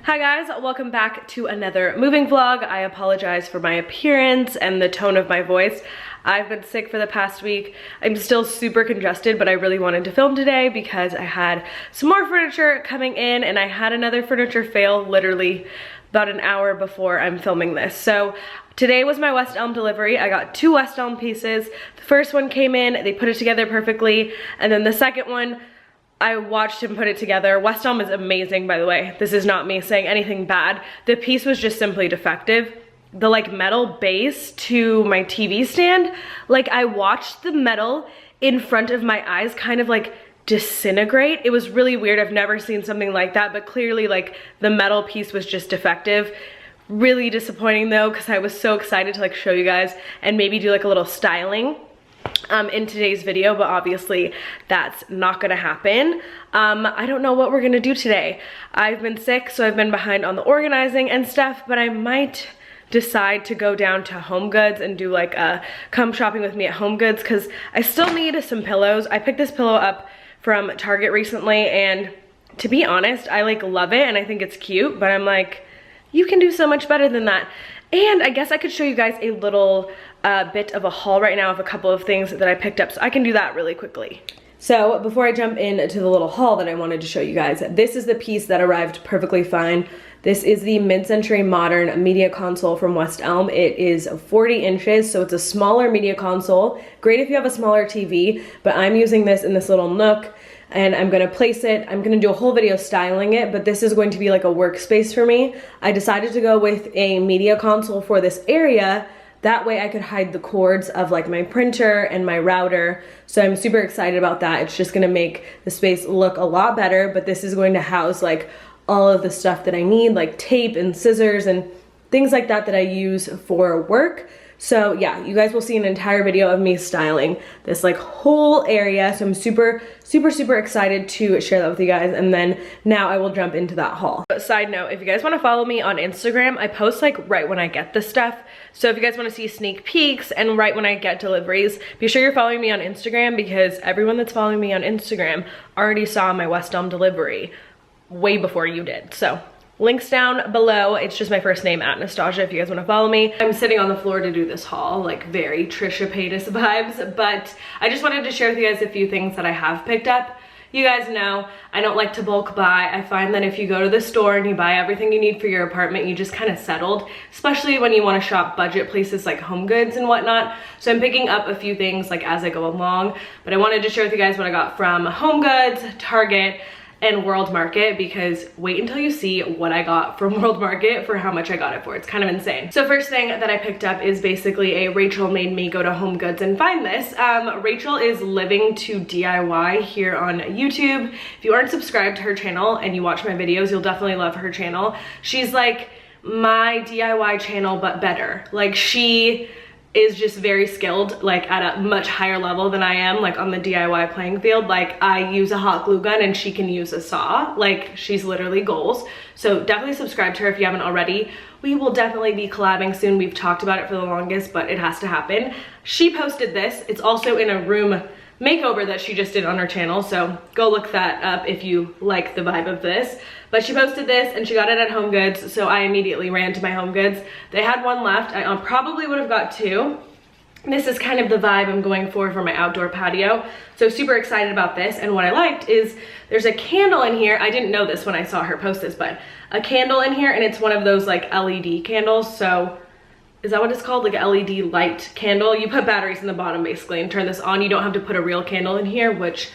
Hi guys, welcome back to another moving vlog. I apologize for my appearance and the tone of my voice. I've been sick for the past week. I'm still super congested, but I really wanted to film today because I had some more furniture coming in and I had another furniture fail literally about an hour before I'm filming this. So today was my West Elm delivery. I got 2 West Elm pieces. The first one came in, they put it together perfectly, and then the second one, I watched him put it together. West Elm is amazing, by the way. This is not me saying anything bad. The piece was just simply defective. The metal base to my TV stand, I watched the metal in front of my eyes kind of disintegrate. It was really weird. I've never seen something like that, but clearly the metal piece was just defective. Really disappointing though, because I was so excited to show you guys and maybe do a little styling in today's video, but obviously that's not gonna happen. I don't know what we're gonna do today. I've been sick, so I've been behind on the organizing and stuff, but I might decide to go down to HomeGoods and do a come shopping with me at HomeGoods, because I still need some pillows. I picked this pillow up from Target recently, and to be honest, I love it and I think it's cute, but I'm you can do so much better than that. And I guess I could show you guys a little bit of a haul right now of a couple of things that I picked up, so I can do that really quickly. So before I jump into the little haul that I wanted to show you guys, this is the piece that arrived perfectly fine. This is the mid-century modern media console from West Elm. It is 40 inches, so it's a smaller media console. Great if you have a smaller TV, but I'm using this in this little nook, and I'm gonna place it. I'm gonna do a whole video styling it, but this is going to be a workspace for me. I decided to go with a media console for this area. That way I could hide the cords of my printer and my router. So I'm super excited about that. It's just gonna make the space look a lot better, but this is going to house all of the stuff that I need, like tape and scissors and things like that that I use for work. So yeah, you guys will see an entire video of me styling this whole area. So I'm super excited to share that with you guys. And then now I will jump into that haul. But side note, if you guys want to follow me on Instagram, I post right when I get the stuff. So if you guys want to see sneak peeks and right when I get deliveries, be sure you're following me on Instagram, because everyone that's following me on Instagram already saw my West Elm delivery way before you did. So links down below. It's just my first name at Nastazsa if you guys want to follow me. I'm sitting on the floor to do this haul, very Trisha Paytas vibes, but I just wanted to share with you guys a few things that I have picked up. You guys know I don't like to bulk buy. I find that if you go to the store and you buy everything you need for your apartment, you just kind of settled, especially when you want to shop budget places like HomeGoods and whatnot. So I'm picking up a few things as I go along, but I wanted to share with you guys what I got from HomeGoods, Target, and World Market, because wait until you see what I got from World Market for how much I got it for. It's kind of insane. So first thing that I picked up is basically a Rachel made me go to HomeGoods and find this. Rachel is living to DIY here on YouTube. If you aren't subscribed to her channel and you watch my videos, you'll definitely love her channel. She's my DIY channel, but better. She is just very skilled at a much higher level than I am on the DIY playing field. I use a hot glue gun and she can use a saw. She's literally goals. So definitely subscribe to her if you haven't already. We will definitely be collabing soon. We've talked about it for the longest, but it has to happen. She posted this. It's also in a room makeover that she just did on her channel, so go look that up if you like the vibe of this. But she posted this and she got it at HomeGoods, so I immediately ran to my HomeGoods. They had one left. I probably would have got 2. This is kind of the vibe I'm going for my outdoor patio, so super excited about this. And what I liked is there's a candle in here. I didn't know this when I saw her post this, but a candle in here, and it's one of those LED candles. So is that what it's called? An LED light candle. You put batteries in the bottom basically and turn this on. You don't have to put a real candle in here, which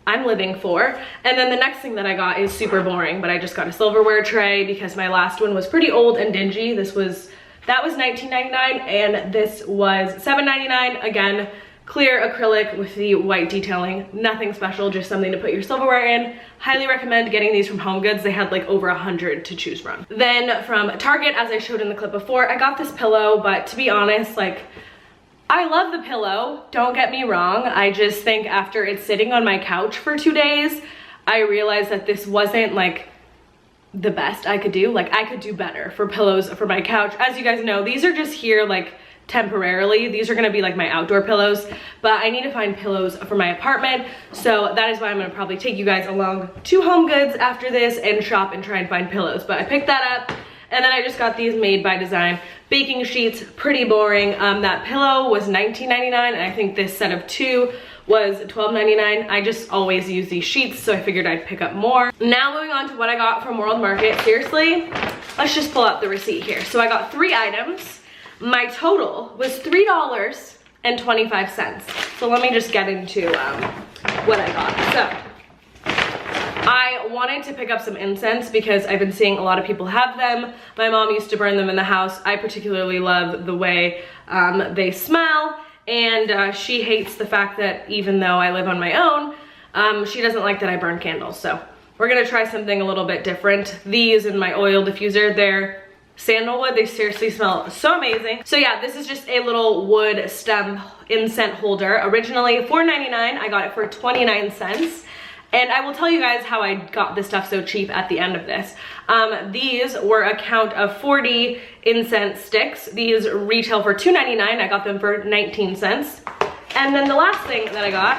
I'm living for. And then the next thing that I got is super boring, but I just got a silverware tray because my last one was pretty old and dingy. That was $19.99 and this was $7.99. Again, clear acrylic with the white detailing. Nothing special, just something to put your silverware in. Highly recommend getting these from HomeGoods. They had over 100 to choose from. Then from Target, as I showed in the clip before, I got this pillow, but to be honest, I love the pillow, don't get me wrong. I just think after it's sitting on my couch for 2 days, I realized that this wasn't the best I could do. I could do better for pillows for my couch. As you guys know, these are just here temporarily. These are gonna be like my outdoor pillows, but I need to find pillows for my apartment. So that is why I'm gonna probably take you guys along to HomeGoods after this and shop and try and find pillows. But I picked that up, and then I just got these Made by Design baking sheets, pretty boring. That pillow was $19.99, and I think this set of 2 was $12.99. I just always use these sheets, so I figured I'd pick up more. Now moving on to what I got from World Market. Seriously, let's just pull out the receipt here. So I got 3 items. My total was $3.25. So let me just get into what I got. So I wanted to pick up some incense because I've been seeing a lot of people have them. My mom used to burn them in the house. I particularly love the way they smell, and she hates the fact that even though I live on my own, she doesn't like that I burn candles. So we're gonna try something a little bit different. These and my oil diffuser, they're sandalwood. They seriously smell so amazing. So yeah, this is just a little wood stem incense holder. Originally $4.99, I got it for 29 cents. And I will tell you guys how I got this stuff so cheap at the end of this. These were a count of 40 incense sticks. These retail for $2.99. I got them for 19 cents. And then the last thing that I got,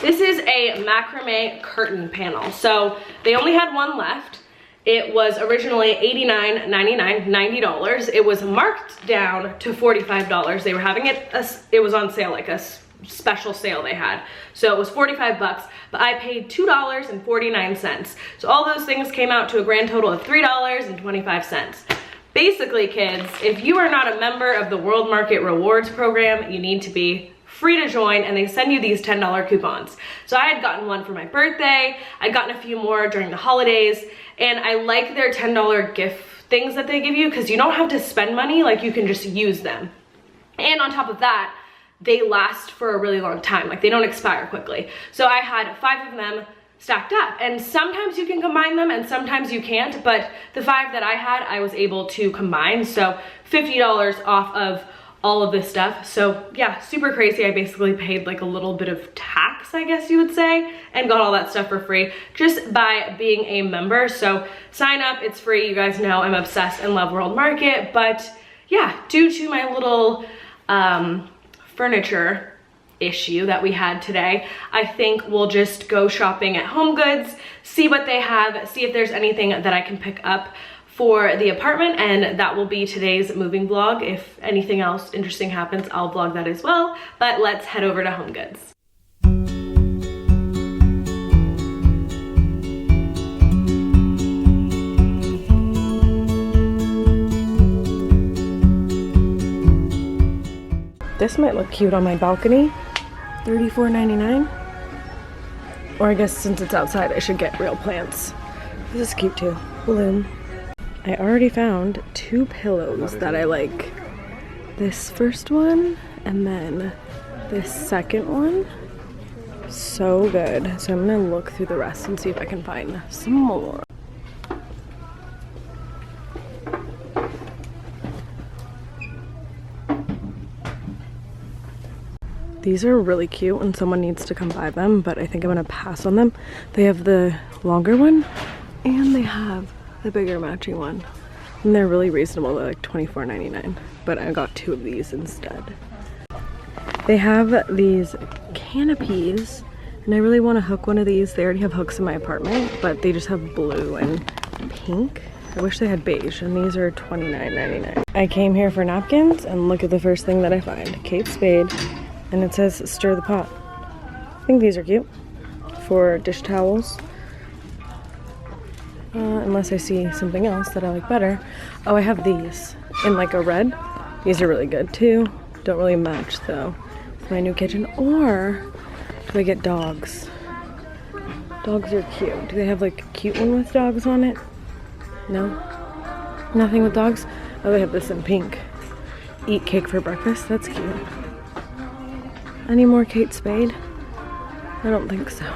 this is a macrame curtain panel. So they only had one left. It was originally $89.99, $90. It was marked down to $45. They were having it was on sale, like a special sale they had. So it was 45 bucks, but I paid $2.49. So all those things came out to a grand total of $3.25. Basically, kids, if you are not a member of the World Market Rewards program, you need to be. Free to join, and they send you these $10 coupons. So I had gotten one for my birthday. I'd gotten a few more during the holidays, and I like their $10 gift things that they give you because you don't have to spend money, like you can just use them. And on top of that, they last for a really long time. Like they don't expire quickly. So I had 5 of them stacked up, and sometimes you can combine them and sometimes you can't, but the 5 that I had, I was able to combine. So $50 off of all of this stuff. So yeah, super crazy. I basically paid like a little bit of tax, I guess you would say, and got all that stuff for free just by being a member. So sign up, it's free. You guys know I'm obsessed and love World Market, but yeah, due to my little furniture issue that we had today, I think we'll just go shopping at HomeGoods, see what they have, see if there's anything that I can pick up for the apartment, and that will be today's moving vlog. If anything else interesting happens, I'll vlog that as well, but let's head over to HomeGoods. This might look cute on my balcony. $34.99. Or I guess since it's outside, I should get real plants. This is cute too. Bloom. I already found 2 pillows that I like. This first one and then this second one. So good. So I'm gonna look through the rest and see if I can find some more. These are really cute and someone needs to come buy them, but I think I'm gonna pass on them. They have the longer one and they have the bigger matching one. And they're really reasonable, they're like $24.99, but I got 2 of these instead. They have these canopies, and I really want to hook one of these. They already have hooks in my apartment, but they just have blue and pink. I wish they had beige, and these are $29.99. I came here for napkins, and look at the first thing that I find. Kate Spade, and it says stir the pot. I think these are cute for dish towels. Unless I see something else that I like better. Oh, I have these in like a red. These are really good too. Don't really match though with my new kitchen. Or do I get dogs? Dogs are cute. Do they have like a cute one with dogs on it? No? Nothing with dogs? Oh, they have this in pink. Eat cake for breakfast. That's cute. Any more Kate Spade? I don't think so.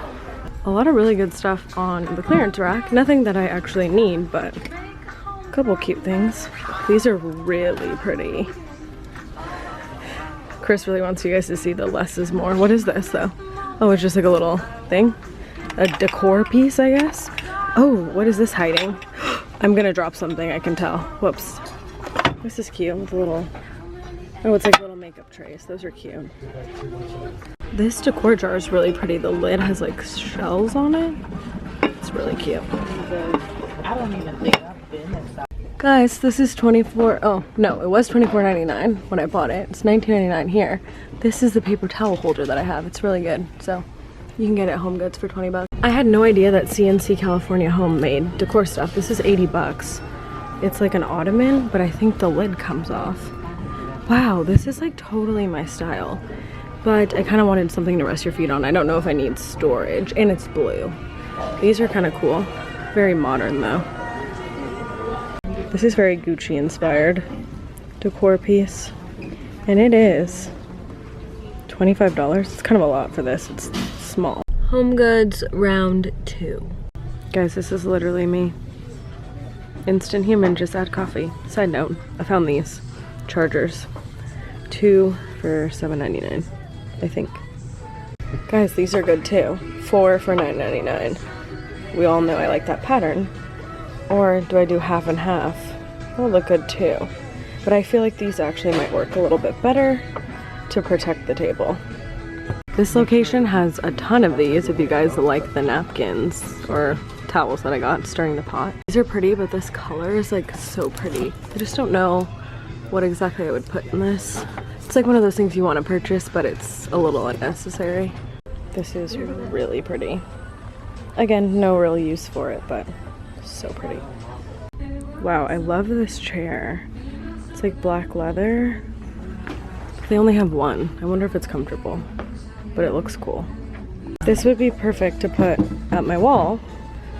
A lot of really good stuff on the clearance rack. Nothing that I actually need, but a couple cute things. These are really pretty. Chris really wants you guys to see the less is more. What is this though? Oh, it's just like a little thing. A decor piece, I guess. Oh, what is this hiding? I'm gonna drop something, I can tell. Whoops. This is cute with a little Oh, it's like little makeup trays. Those are cute. This decor jar is really pretty. The lid has like shells on it. It's really cute. I don't even think I've been inside. Guys, this is oh no, it was $24.99 when I bought it. It's $19.99 here. This is the paper towel holder that I have. It's really good. So you can get it at HomeGoods for 20 bucks. I had no idea that CNC California Home made decor stuff. This is 80 bucks. It's like an ottoman, but I think the lid comes off. Wow, this is like totally my style. But I kind of wanted something to rest your feet on. I don't know if I need storage, and it's blue. These are kind of cool. Very modern though. This is very Gucci inspired decor piece. And it is $25. It's kind of a lot for this. It's small. HomeGoods round 2. Guys, this is literally me. Instant human, just add coffee. Side note, I found these chargers. 2 for $7.99, I think. Guys, these are good too. 4 for $9.99. We all know I like that pattern. Or do I do half and half? That'll look good too. But I feel like these actually might work a little bit better to protect the table. This location has a ton of these if you guys like the napkins or towels that I got stirring the pot. These are pretty, but this color is like so pretty. I just don't know what exactly I would put in this. It's like one of those things you want to purchase, but it's a little unnecessary. This is really pretty. Again, no real use for it, but so pretty. Wow, I love this chair. It's like black leather. They only have one. I wonder if it's comfortable, but it looks cool. This would be perfect to put at my wall,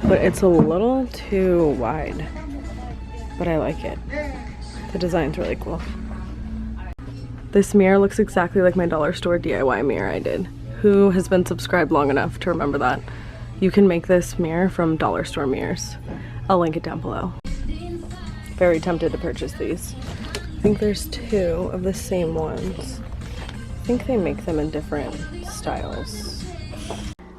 but it's a little too wide, but I like it. The design's really cool. This mirror looks exactly like my dollar store DIY mirror I did. Who has been subscribed long enough to remember that? You can make this mirror from dollar store mirrors. I'll link it down below. Very tempted to purchase these. I think there's 2 of the same ones. I think they make them in different styles.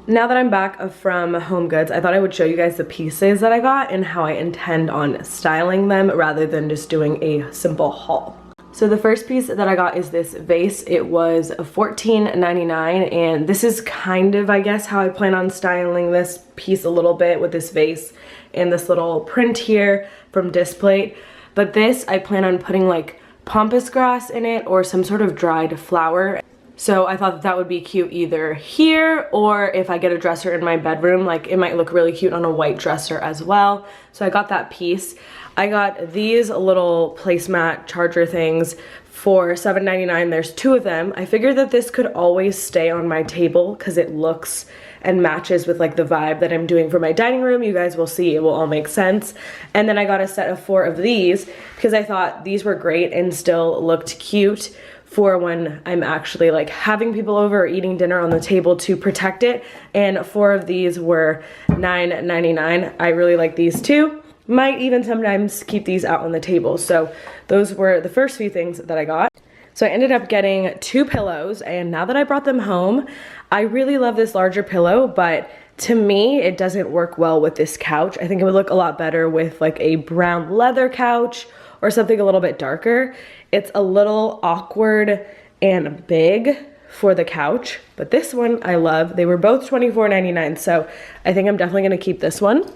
Now that I'm back from HomeGoods, I thought I would show you guys the pieces that I got and how I intend on styling them rather than just doing a simple haul. So the first piece that I got is this vase. It was $14.99, and this is kind of, I guess, how I plan on styling this piece a little bit with this vase and this little print here from Displate. But this, I plan on putting like pampas grass in it or some sort of dried flower. So I thought that would be cute either here, or if I get a dresser in my bedroom, like it might look really cute on a white dresser as well. So I got that piece. I got these little placemat charger things for $7.99. There's 2 of them. I figured that this could always stay on my table because it looks and matches with like the vibe that I'm doing for my dining room. You guys will see, it will all make sense. And then I got a set of 4 of these because I thought these were great and still looked cute for when I'm actually like having people over or eating dinner on the table to protect it. And 4 of these were $9.99. I really like these too. Might even sometimes keep these out on the table. So those were the first few things that I got. So I ended up getting 2 pillows, and now that I brought them home, I really love this larger pillow, but to me, it doesn't work well with this couch. I think it would look a lot better with like a brown leather couch or something a little bit darker. It's a little awkward and big for the couch, but this one I love. They were both $24.99, so I think I'm definitely gonna keep this one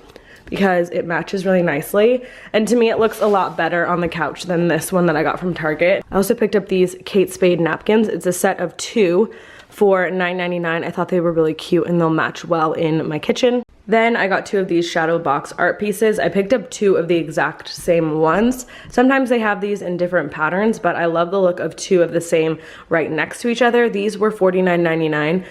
because it matches really nicely. And to me, it looks a lot better on the couch than this one that I got from Target. I also picked up these Kate Spade napkins. It's a set of 2 for $9.99. I thought they were really cute and they'll match well in my kitchen. Then I got 2 of these shadow box art pieces. I picked up 2 of the exact same ones. Sometimes they have these in different patterns, but I love the look of 2 of the same right next to each other. These were $49.99.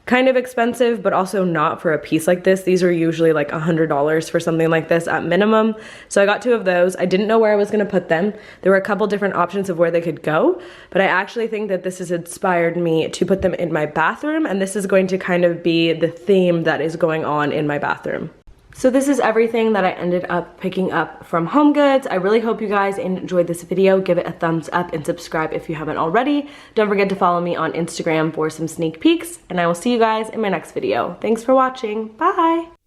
Kind of expensive, but also not for a piece like this. These are usually like $100 for something like this at minimum. So I got 2 of those. I didn't know where I was gonna put them. There were a couple different options of where they could go, but I actually think that this has inspired me to put them in my bathroom, and this is going to kind of be the theme that is going on in my bathroom. So this is everything that I ended up picking up from HomeGoods. I really hope you guys enjoyed this video. Give it a thumbs up and subscribe if you haven't already. Don't forget to follow me on Instagram for some sneak peeks, and I will see you guys in my next video. Thanks for watching. Bye!